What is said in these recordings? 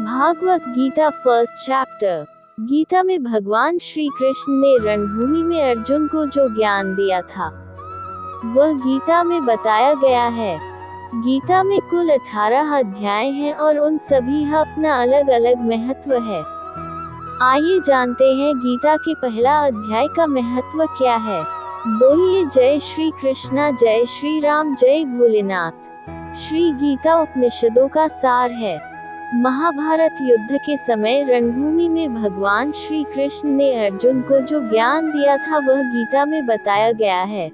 Bhagavat Gita first chapter. Gita में भगवान श्री कृष्ण ने रणभूमि में अर्जुन को जो ज्ञान दिया था वह गीता में बताया गया है। गीता में कुल 18 अध्याय हैं और उन सभी का अपना अलग अलग महत्व है। आइए जानते हैं गीता के पहला अध्याय का महत्व क्या है। बोलिए जय श्री कृष्णा, जय श्री राम, जय भोलेनाथ। श्री गीता उपनिषदों का सार है। महाभारत युद्ध के समय रणभूमि में भगवान श्री कृष्ण ने अर्जुन को जो ज्ञान दिया था वह गीता में बताया गया है।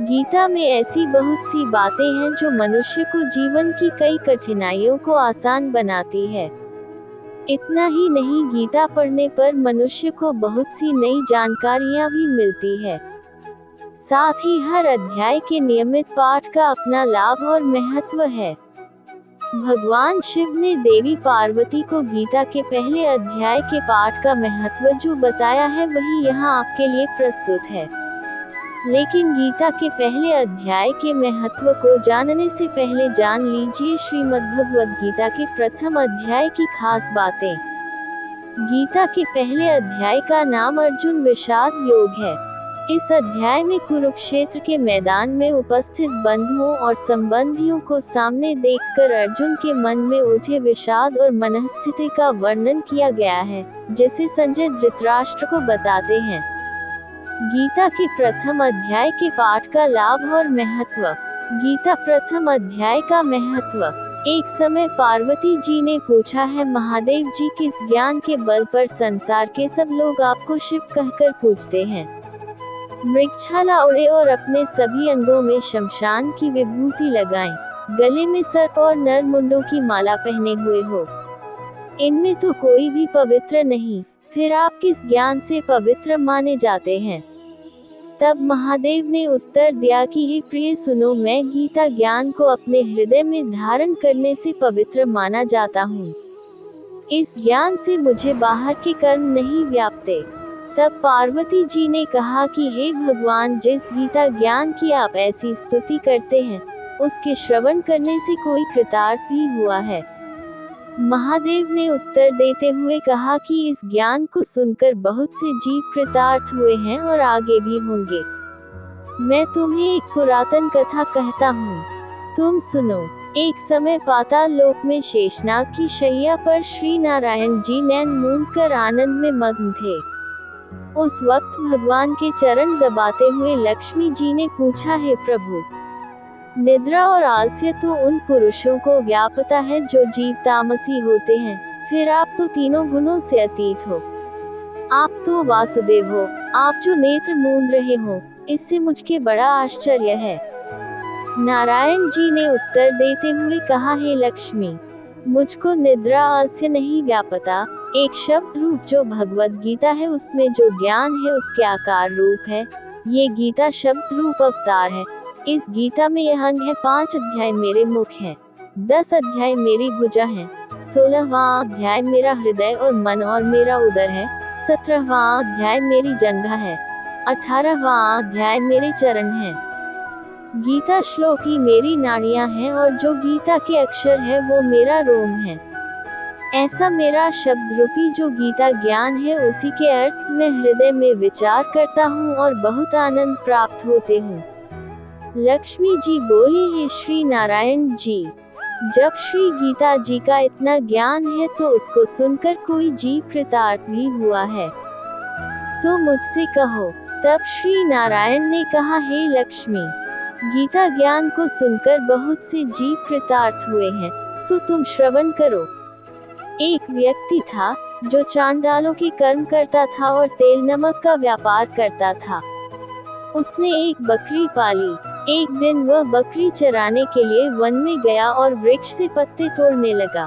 गीता में ऐसी बहुत सी बातें हैं जो मनुष्य को जीवन की कई कठिनाइयों को आसान बनाती है। इतना ही नहीं, गीता पढ़ने पर मनुष्य को बहुत सी नई जानकारियां भी मिलती है। साथ ही हर अध्याय के नियमित पाठ का अपना लाभ और महत्व है। भगवान शिव ने देवी पार्वती को गीता के पहले अध्याय के पाठ का महत्व जो बताया है वही यहाँ आपके लिए प्रस्तुत है। लेकिन गीता के पहले अध्याय के महत्व को जानने से पहले जान लीजिए श्रीमद्भगवद्गीता के प्रथम अध्याय की खास बातें। गीता के पहले अध्याय का नाम अर्जुन विषाद योग है। इस अध्याय में कुरुक्षेत्र के मैदान में उपस्थित बंधुओं और संबंधियों को सामने देखकर अर्जुन के मन में उठे विषाद और मनस्थिति का वर्णन किया गया है, जिसे संजय धृतराष्ट्र को बताते हैं। गीता के प्रथम अध्याय के पाठ का लाभ और महत्व। गीता प्रथम अध्याय का महत्व। एक समय पार्वती जी ने पूछा है, महादेव जी, किस ज्ञान के बल पर संसार के सब लोग आपको शिव कहकर पूछते हैं। मृगछाला ओढ़े और अपने सभी अंगों में शमशान की विभूति लगाएं, गले में सर्प और नर मुंडों की माला पहने हुए हो, इनमें तो कोई भी पवित्र नहीं, फिर आप किस ज्ञान से पवित्र माने जाते हैं। तब महादेव ने उत्तर दिया कि हे प्रिय सुनो, मैं गीता ज्ञान को अपने हृदय में धारण करने से पवित्र माना जाता हूँ। इस ज्ञान से मुझे बाहर के कर्म नहीं व्यापते। तब पार्वती जी ने कहा कि हे भगवान, जिस गीता ज्ञान की आप ऐसी स्तुति करते हैं उसके श्रवण करने से कोई कृतार्थ भी हुआ है। महादेव ने उत्तर देते हुए कहा कि इस ज्ञान को सुनकर बहुत से जीव कृतार्थ हुए हैं और आगे भी होंगे। मैं तुम्हें एक पुरातन कथा कहता हूँ, तुम सुनो। एक समय पाताल लोक में शेषनाग की शैया पर श्री नारायण जी नैन मूंद कर आनंद में मग्न थे। उस वक्त भगवान के चरण दबाते हुए लक्ष्मी जी ने पूछा, हे प्रभु, निद्रा और आलस्य तो उन पुरुषों को व्यापता है जो जीव तामसी होते हैं, फिर आप तो तीनों गुणों से अतीत हो। आप तो वासुदेव हो, आप जो नेत्र मूंद रहे हो, इससे मुझके बड़ा आश्चर्य है। नारायण जी ने उत्तर देते हुए कहा, हे लक्ष्मी, मुझको निद्रा आलस्य नहीं व्यापता। एक शब्द रूप जो भगवत गीता है उसमें जो ज्ञान है उसके आकार रूप है। ये गीता शब्द रूप अवतार है। इस गीता में यह अंग है, 5 अध्याय मेरे मुख हैं, 10 अध्याय मेरी भुजा हैं, 16वां अध्याय मेरा हृदय और मन और मेरा उदर है, 17वां अध्याय मेरी जंघा है, 18वां अध्याय मेरे चरण हैं। गीता श्लोक ही मेरी नाड़ियां हैं और जो गीता के अक्षर है वो मेरा रोम है। ऐसा मेरा शब्द रूपी जो गीता ज्ञान है उसी के अर्थ में हृदय में विचार करता हूँ और बहुत आनंद प्राप्त होते हूँ। लक्ष्मी जी बोली, हे श्री नारायण जी, जब श्री गीता जी का इतना ज्ञान है तो उसको सुनकर कोई जीव कृतार्थ भी हुआ है, सो मुझसे कहो। तब श्री नारायण ने कहा, हे लक्ष्मी, गीता ज्ञान को सुनकर बहुत से जीव कृतार्थ हुए हैं, सो तुम श्रवण करो। एक व्यक्ति था जो चांडालों के कर्म करता था और तेल नमक का व्यापार करता था। उसने एक बकरी पाली। एक दिन वह बकरी चराने के लिए वन में गया और वृक्ष से पत्ते तोड़ने लगा।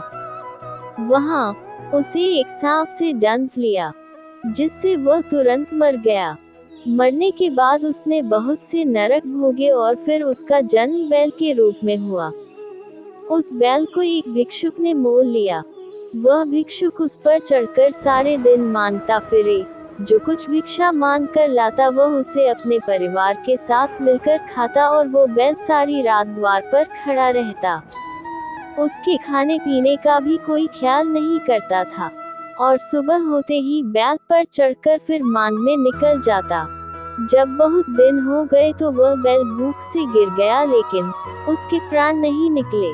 वहां उसे एक सांप से डंस लिया, जिससे वह तुरंत मर गया। मरने के बाद उसने बहुत से नरक भोगे और फिर उसका जन्म बैल के रूप में हुआ। उस बैल को एक भिक्षुक ने मोल लिया। वह भिक्षुक उस पर चढ़कर सारे दिन मांगता फिरे। जो कुछ भिक्षा मांग कर लाता वह उसे अपने परिवार के साथ मिलकर खाता और वो बैल सारी रात द्वार पर खड़ा रहता। उसके खाने पीने का भी कोई ख्याल नहीं करता था, और सुबह होते ही बैल पर चढ़कर फिर मांगने निकल जाता। जब बहुत दिन हो गए तो वह बैल भूख से गिर गया, लेकिन उसके प्राण नहीं निकले।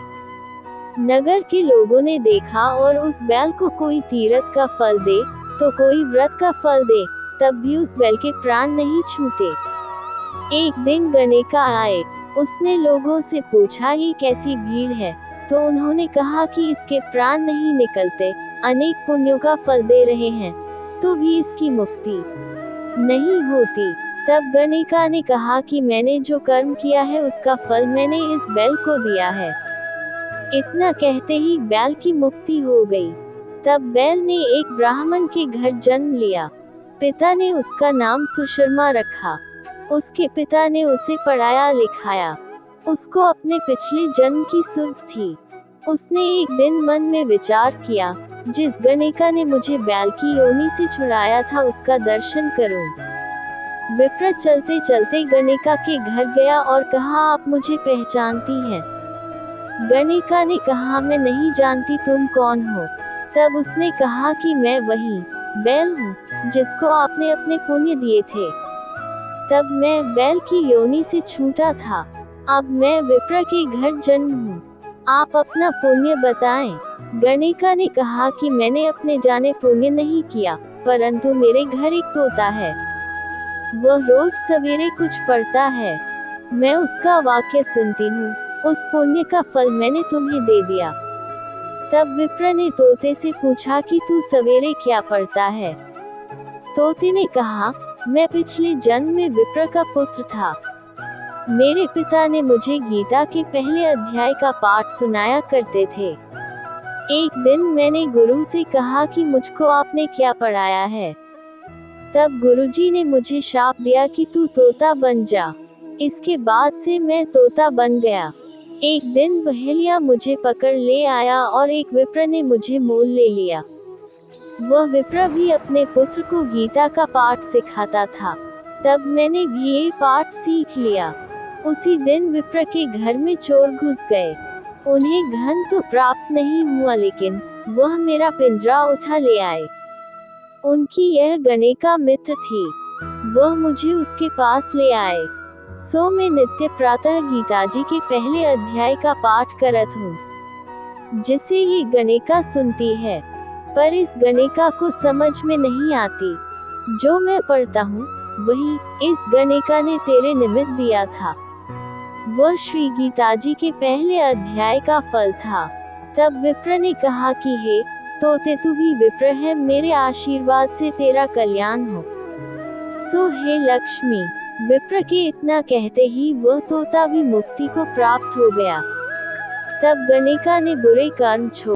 नगर के लोगों ने देखा और उस बैल को कोई तीरथ का फल दे तो कोई व्रत का फल दे, तब भी उस बैल के प्राण नहीं छूटे। एक दिन गणेका आए। उसने लोगों से पूछा, ये कैसी भीड़ है? तो उन्होंने कहा कि इसके प्राण नहीं निकलते, अनेक पुण्यों का फल दे रहे हैं, तो भी इसकी मुक्ति नहीं होती। तब गणेका ने कहा कि मैंने जो कर्म किया है उसका फल मैंने इस बैल को दिया है। इतना कहते ही बैल की मुक्ति हो गई। तब बैल ने एक ब्राह्मण के घर जन्म लिया। पिता ने उसका नाम सुशर्मा रखा। उसके पिता ने उसे पढ़ाया लिखाया। उसको अपने पिछले जन्म की सुध थी। उसने एक दिन मन में विचार किया, जिस गणेका ने मुझे बैल की योनि से छुड़ाया था उसका दर्शन करूं। विप्र चलते चलते गणेका के घर गया और कहा, आप मुझे पहचानती हैं? गणेका ने कहा, मैं नहीं जानती, तुम कौन हो? तब उसने कहा कि मैं वही बैल हूँ जिसको आपने अपने पुण्य दिए थे। तब मैं बैल की योनि से छूटा था, अब मैं विप्र के घर जन्म हूँ। आप अपना पुण्य बताएं। गणेका ने कहा कि मैंने अपने जाने पुण्य नहीं किया, परंतु मेरे घर एक तोता है, वह रोज सवेरे कुछ पढ़ता है, मैं उसका वाक्य सुनती हूँ, उस पुण्य का फल मैंने तुम्हें दे दिया। तब विप्र ने तोते से पूछा कि तू सवेरे क्या पढ़ता है? तोते ने कहा, मैं पिछले जन्म में विप्र का पुत्र था। मेरे पिता ने मुझे गीता के पहले अध्याय का पाठ सुनाया करते थे। एक दिन मैंने गुरु से कहा कि मुझको आपने क्या पढ़ाया है? तब गुरुजी ने मुझे शाप दिया कि तू तोता बन जा। इसके बाद से मैं तोता बन गया। एक दिन बहेलिया मुझे पकड़ ले आया और एक विप्र ने मुझे मोल ले लिया। वह विप्र भी अपने पुत्र को गीता का पाठ सिखाता था। तब मैंने भी ये पाठ सीख लिया। उसी दिन विप्र के घर में चोर घुस गए। उन्हें धन तो प्राप्त नहीं हुआ, लेकिन वह मेरा पिंजरा उठा ले आए। उनकी यह गणेका मित्र थी। वह मुझे उसके पास ले आए। सो मैं नित्य प्रातः गीताजी के पहले अध्याय का पाठ करत हूँ, जिसे ये गणेका सुनती है, पर इस गणेका को समझ में नहीं आती। जो मैं पढ़ता हूँ वही इस गणेका ने तेरे निमित्त दिया था। वह श्री गीताजी के पहले अध्याय का फल था। तब विप्र ने कहा कि हे तोते, तू भी विप्र है, मेरे आशीर्वाद से तेरा कल्याण हो। सो हे लक्ष्मी। विप्र के इतना कहते ही वह तोता भी मुक्ति को प्राप्त हो गया। तब गणेका ने बुरे कर्म छोड़